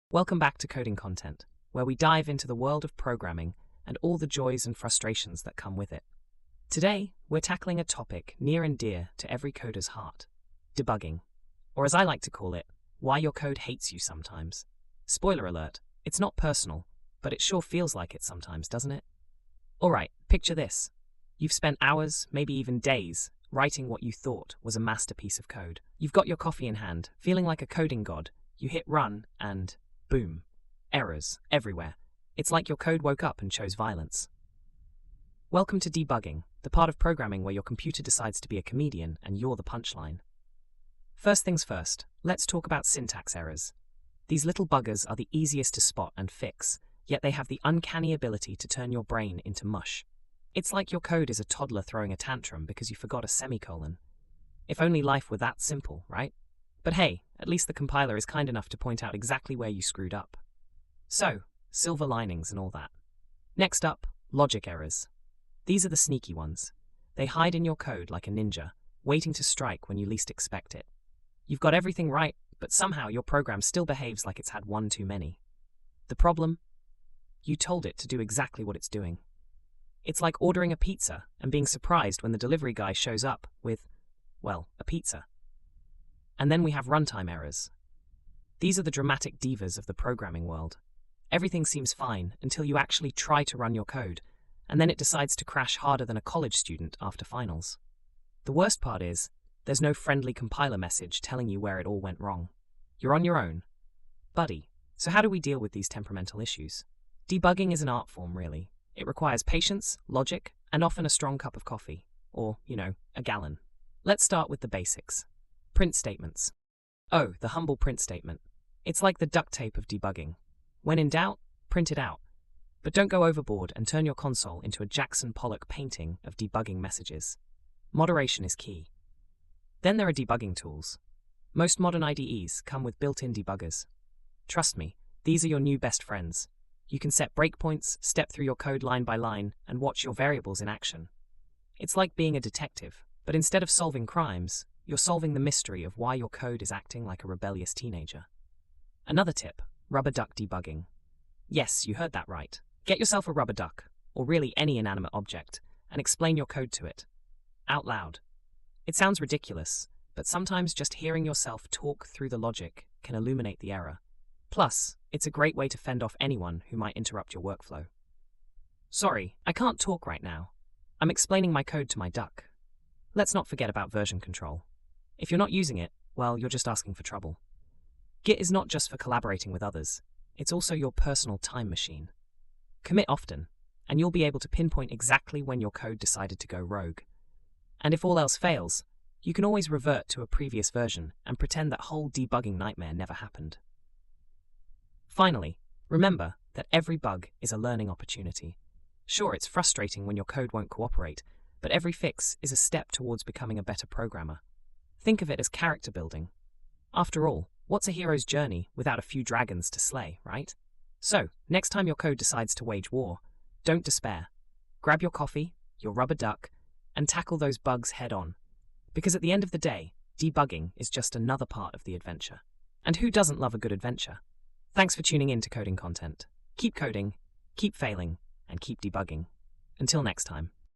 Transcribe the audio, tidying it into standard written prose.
Welcome back to Coding Content, where we dive into the world of programming and all the joys and frustrations that come with it. Today, we're tackling a topic near and dear to every coder's heart: debugging, or as I like to call it, why your code hates you sometimes. Spoiler alert, it's not personal, but it sure feels like it sometimes, doesn't it? Alright, picture this. You've spent hours, maybe even days, writing what you thought was a masterpiece of code. You've got your coffee in hand, feeling like a coding god. You hit run, and boom. Errors everywhere. It's like your code woke up and chose violence. Welcome to debugging, the part of programming where your computer decides to be a comedian and you're the punchline. First things first, let's talk about syntax errors. These little buggers are the easiest to spot and fix, yet they have the uncanny ability to turn your brain into mush. It's like your code is a toddler throwing a tantrum because you forgot a semicolon. If only life were that simple, right? But hey, at least the compiler is kind enough to point out exactly where you screwed up. So, silver linings and all that. Next up, logic errors. These are the sneaky ones. They hide in your code like a ninja, waiting to strike when you least expect it. You've got everything right, but somehow your program still behaves like it's had one too many. The problem? You told it to do exactly what it's doing. It's like ordering a pizza and being surprised when the delivery guy shows up with, well, a pizza. And then we have runtime errors. These are the dramatic divas of the programming world. Everything seems fine until you actually try to run your code, and then it decides to crash harder than a college student after finals. The worst part is, there's no friendly compiler message telling you where it all went wrong. You're on your own. Buddy, so how do we deal with these temperamental issues? Debugging is an art form, really. It requires patience, logic, and often a strong cup of coffee. Or, a gallon. Let's start with the basics. Print statements. Oh, the humble print statement. It's like the duct tape of debugging. When in doubt, print it out. But don't go overboard and turn your console into a Jackson Pollock painting of debugging messages. Moderation is key. Then there are debugging tools. Most modern IDEs come with built-in debuggers. Trust me, these are your new best friends. You can set breakpoints, step through your code line by line, and watch your variables in action. It's like being a detective, but instead of solving crimes, you're solving the mystery of why your code is acting like a rebellious teenager. Another tip, rubber duck debugging. Yes, you heard that right. Get yourself a rubber duck, or really any inanimate object, and explain your code to it. Out loud. It sounds ridiculous, but sometimes just hearing yourself talk through the logic can illuminate the error. Plus, it's a great way to fend off anyone who might interrupt your workflow. Sorry, I can't talk right now. I'm explaining my code to my duck. Let's not forget about version control. If you're not using it, well, you're just asking for trouble. Git is not just for collaborating with others, it's also your personal time machine. Commit often, and you'll be able to pinpoint exactly when your code decided to go rogue. And if all else fails, you can always revert to a previous version and pretend that whole debugging nightmare never happened. Finally, remember that every bug is a learning opportunity. Sure, it's frustrating when your code won't cooperate, but every fix is a step towards becoming a better programmer. Think of it as character building. After all, what's a hero's journey without a few dragons to slay, right? So, next time your code decides to wage war, don't despair. Grab your coffee, your rubber duck, and tackle those bugs head on. Because at the end of the day, debugging is just another part of the adventure. And who doesn't love a good adventure? Thanks for tuning in to Coding Content. Keep coding, keep failing, and keep debugging. Until next time.